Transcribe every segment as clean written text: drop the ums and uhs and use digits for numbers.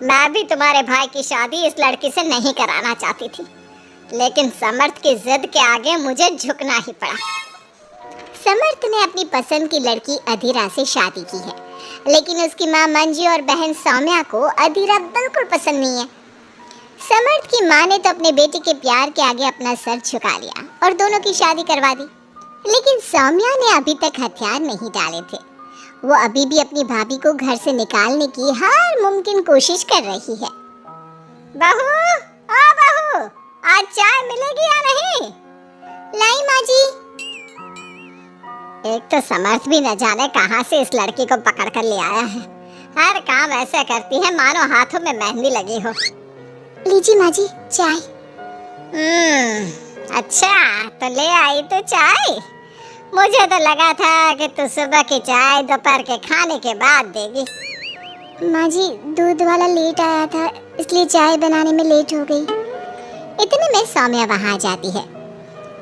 मैं भी तुम्हारे भाई की शादी इस लड़की से नहीं कराना चाहती थी, लेकिन समर्थ की जिद के आगे मुझे झुकना ही पड़ा। समर्थ ने अपनी पसंद की लड़की अधीरा से शादी की है, लेकिन उसकी माँ मंजू और बहन सौम्या को अधीरा बिल्कुल पसंद नहीं है। समर्थ की माँ ने तो अपने बेटे के प्यार के आगे अपना सर झुका लिया और दोनों की शादी करवा दी, लेकिन सौम्या ने अभी तक हथियार नहीं डाले थे। वो अभी भी अपनी भाभी को घर से निकालने की हर मुमकिन कोशिश कर रही है। बहू, ओ बहू, आज चाय मिलेगी या नहीं? लाई माँ जी। एक तो समर्थ भी न जाने कहां से इस लड़की को पकड़ कर ले आया है। हर काम ऐसे करती है मानो हाथों में मेहंदी लगी हो। लीजिए माँ जी चाय। अच्छा, तो ले आई तो चाय। मुझे तो लगा था कि तू सुबह की चाय दोपहर के खाने के बाद देगी। माँ जी, दूध वाला लेट आया था, इसलिए चाय बनाने में लेट हो गई। इतने में सौम्या वहाँ जाती है।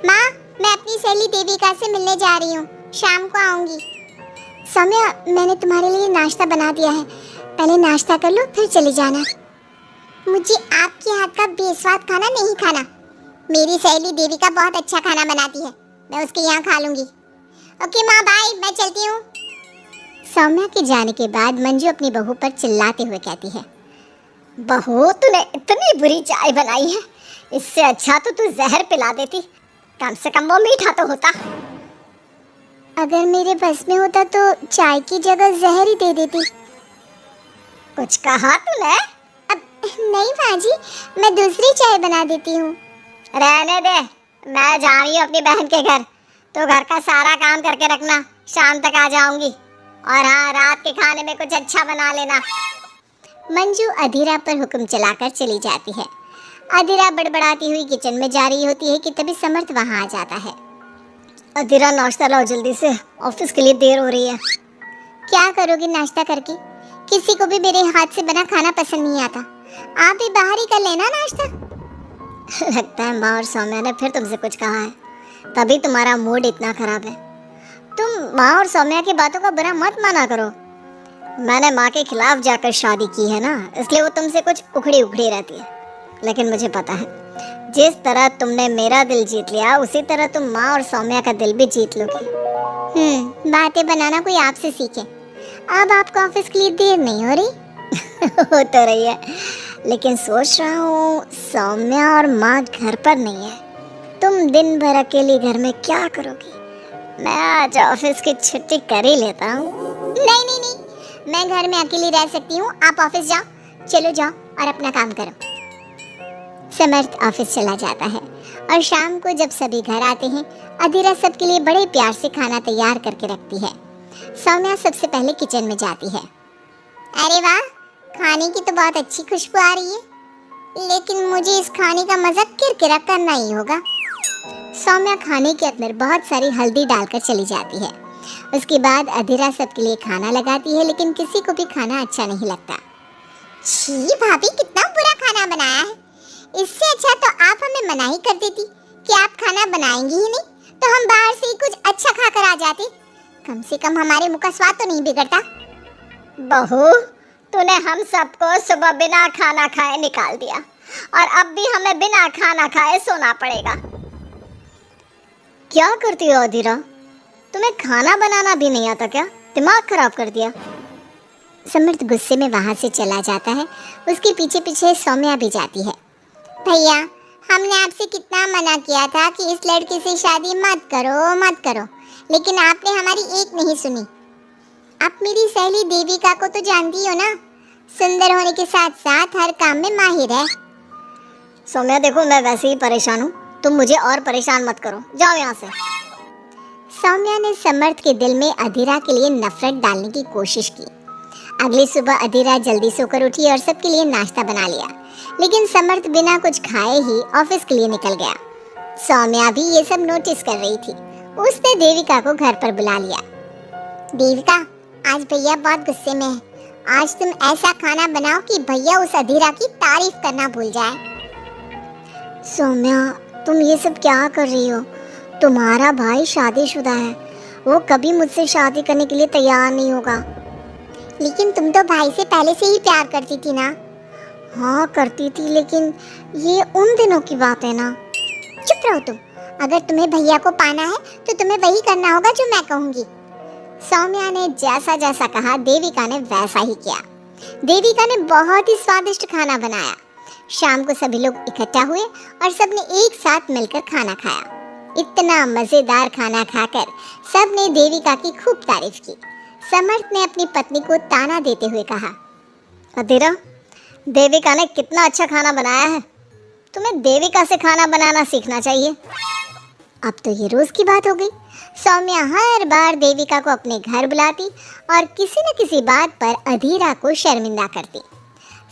माँ, मैं अपनी सहेली देविका से मिलने जा रही हूँ, शाम को आऊंगी। सौम्या, मैंने तुम्हारे लिए नाश्ता बना दिया है, पहले नाश्ता कर लो फिर चली जाना। मुझे आपके हाथ का बेस्वाद खाना नहीं खाना। मेरी सहेली देविका बहुत अच्छा खाना बनाती है, मैं उसके यहाँ खा लूंगी। ओके माँ, बाय, मैं चलती हूँ। सौम्या के जाने के बाद मंजू अपनी बहू पर चिल्लाते हुए कहती है, बहू, तूने इतनी बुरी चाय बनाई है, इससे अच्छा तो तू जहर पिला देती, कम से कम वो मीठा तो होता। अगर मेरे बस में होता तो चाय की जगह जहर ही दे देती। कुछ कहा तूने? अब नहीं माँ जी, मैं दूसरी चाय बना देती हूँ। रहने दे, मैं जा रही हूँ अपनी बहन के घर, तो घर का सारा काम करके रखना, शाम तक आ जाऊंगी। और हाँ, रात के खाने में कुछ अच्छा बना लेना। मंजू अधीरा पर हुक्म चलाकर चली जाती है। अधीरा बड़बड़ाती हुई किचन में जा रही होती है कि तभी समर्थ वहाँ आ जाता है। अधीरा, नाश्ता लाओ जल्दी से, ऑफिस के लिए देर हो रही है। क्या करोगी नाश्ता करके? किसी को भी मेरे हाथ से बना खाना पसंद नहीं आता, आप भी बाहर ही कर लेना नाश्ता। लगता है माँ और सौम्या ने फिर तुमसे कुछ कहा है, तभी तुम्हारा मूड इतना खराब है। तुम माँ और सौम्या की बातों का बुरा मत माना करो। मैंने माँ के खिलाफ जाकर शादी की है ना, इसलिए वो तुमसे कुछ उखड़ी उखड़ी रहती है। लेकिन मुझे पता है, जिस तरह तुमने मेरा दिल जीत लिया, उसी तरह तुम माँ और सौम्या का दिल भी जीत लोगी। बातें बनाना कोई आपसे सीखे। अब आपको ऑफिस के लिए देर नहीं हो रही? हो तो रही है, लेकिन सोच रहा हूँ सौम्या और माँ घर पर नहीं है, तुम दिन भर अकेली घर में क्या करोगी? मैं आज ऑफिस की छुट्टी कर ही लेता हूँ। नहीं नहीं नहीं, मैं घर में अकेली रह सकती हूँ, आप ऑफिस जाओ, चलो जाओ और अपना काम करो। समर्थ ऑफिस चला जाता है और शाम को जब सभी घर आते हैं, अधीरा सबके लिए बड़े प्यार से खाना तैयार करके रखती है। सौम्या सबसे पहले किचन में जाती है। अरे वाह, खाने की तो बहुत अच्छी खुशबू आ रही है, लेकिन मुझे इस खाने का मजा किरकिरा करना ही होगा। सौम्या खाने के अंदर बहुत सारी हल्दी डालकर चली जाती है। उसके बाद अधीरा सबके लिए खाना लगाती है, लेकिन किसी को भी खाना अच्छा नहीं लगता। छी भाभी, कितना बुरा खाना बनाया है। इससे अच्छा तो आप हमें मना ही कर देती कि आप खाना बनाएंगी ही नहीं, तो हम बाहर से ही कुछ अच्छा खाकर आ जाते। कम से कम हमारे मुंह का स्वाद तो नहीं बिगड़ता। बहू, तूने हम सबको सुबह बिना खाना खाए निकाल दिया, और अब भी हमें बिना खाना खाए सोना पड़ेगा। क्या करती हो अधीरा? तुम्हें खाना बनाना भी नहीं आता क्या? दिमाग खराब कर दिया। समर्थ गुस्से में वहां से चला जाता है। उसके पीछे पीछे सौम्या भी जाती है। भैया, हमने आपसे कितना मना किया था कि इस लड़के से शादी मत करो मत करो, लेकिन आपने हमारी एक नहीं सुनी। आप मेरी सहेली देविका को तो जानती हो ना, सुंदर होने के साथ साथ हर काम में माहिर है। सौम्या देखो, मैं वैसे ही परेशान हूँ, तुम मुझे और परेशान मत करो, जाओ यहाँ से। सौम्या ने समर्थ के दिल में अधीरा के लिए नफरत डालने की कोशिश की। अगली सुबह अधीरा जल्दी सोकर उठी और सबके लिए नाश्ता बना लिया, लेकिन समर्थ बिना कुछ खाए ही ऑफिस के लिए निकल गया। सौम्या भी ये सब नोटिस कर रही थी। उसने देविका को घर पर बुला लिया। देविका, आज भैया बहुत गुस्से में है, आज तुम ऐसा खाना बनाओ कि भैया उस अधीरा की तारीफ करना भूल जाए। सौम्या, तुम ये सब क्या कर रही हो? तुम्हारा भाई शादीशुदा है, वो कभी मुझसे शादी करने के लिए तैयार नहीं होगा। लेकिन तुम तो भाई से पहले से ही प्यार करती थी ना, हाँ करती थी, लेकिन ये उन दिनों की बात है ना। चुप रहो तुम। अगर तुम्हें भैया को पाना है तो तुम्हें वही करना होगा जो मैं कहूँगी। सौम्या ने जैसा जैसा कहा देविका ने वैसा ही किया। देविका ने बहुत ही स्वादिष्ट खाना बनाया। शाम को सभी लोग इकट्ठा हुए और सबने एक साथ मिलकर खाना खाया। इतना मजेदार खाना खाकर सबने देविका की खूब तारीफ की। समर्थ ने अपनी पत्नी को ताना देते हुए कहा, अधीरा, देविका ने कितना अच्छा खाना बनाया है। तुम्हें देविका से खाना बनाना सीखना चाहिए। अब तो ये रोज की बात हो गई। सौम्या हर बार देविका को अपने घर बुलाती और किसी न किसी बात पर अधीरा को शर्मिंदा करती।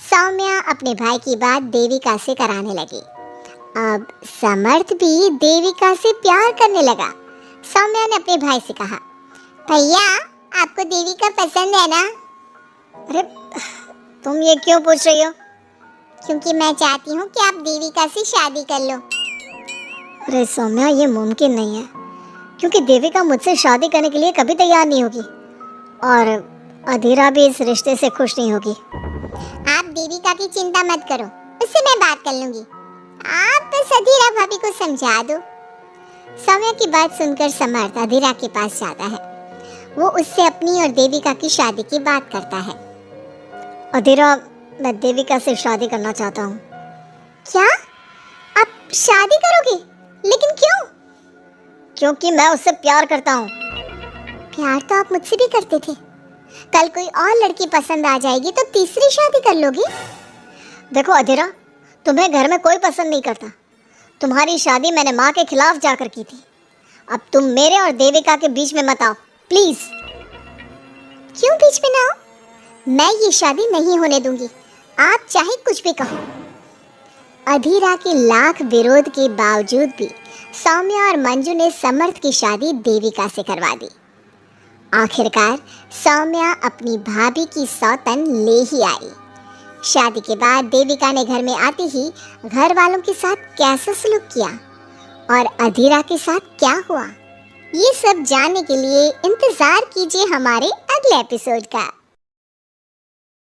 सौम्या अपने भाई की बात देविका से कराने लगी। अब समर्थ भी देविका से प्यार करने लगा। सौम्या ने अपने भाई से कहा, भैया आपको देविका पसंद है ना? अरे तुम ये क्यों पूछ रही हो? क्योंकि मैं चाहती हूँ कि आप देविका से शादी कर लो। अरे सौम्या, ये मुमकिन नहीं है, क्योंकि देविका मुझसे शादी करने के लिए कभी तैयार नहीं होगी और अधीरा भी इस रिश्ते से खुश नहीं होगी। आप देविका की चिंता मत करो, उससे मैं बात कर लूंगी। आप बस अधीरा भाभी को समझा दो। सौम्या की बात सुनकर समर्थ अधीरा के पास जाता है। वो उससे अपनी और देविका की शादी की बात करता है। अधीरा, मैं देविका से शादी करना चाहता हूँ। क्या? आप शादी करोगे? लेकिन क्यों? क्योंकि मैं उससे प्यार करता हूँ। प्यार तो आप मुझसे भी करते थे। कल कोई और लड़की पसंद आ जाएगी तो तीसरी शादी कर लोगे? देखो अधीरा, तुम्हें घर में कोई पसंद नहीं करता। तुम्हारी शादी मैंने माँ के खिलाफ जाकर की थी। अब तुम मेरे और देविका के बीच में मत आओ, प्लीज। क्यों बीच में ना आओ? मैं ये शादी नहीं होने दूंगी, आप चाहे कुछ भी कहो। अधीरा के लाख विरोध के बावजूद भी सौम्या और मंजू ने समर्थ की शादी देविका से करवा दी। आखिरकार सौम्या अपनी भाभी की सौतन ले ही आई। शादी के बाद देविका ने घर में आते ही घर वालों के साथ कैसा सलूक किया और अधीरा के साथ क्या हुआ, ये सब जानने के लिए इंतजार कीजिए हमारे अगले एपिसोड का।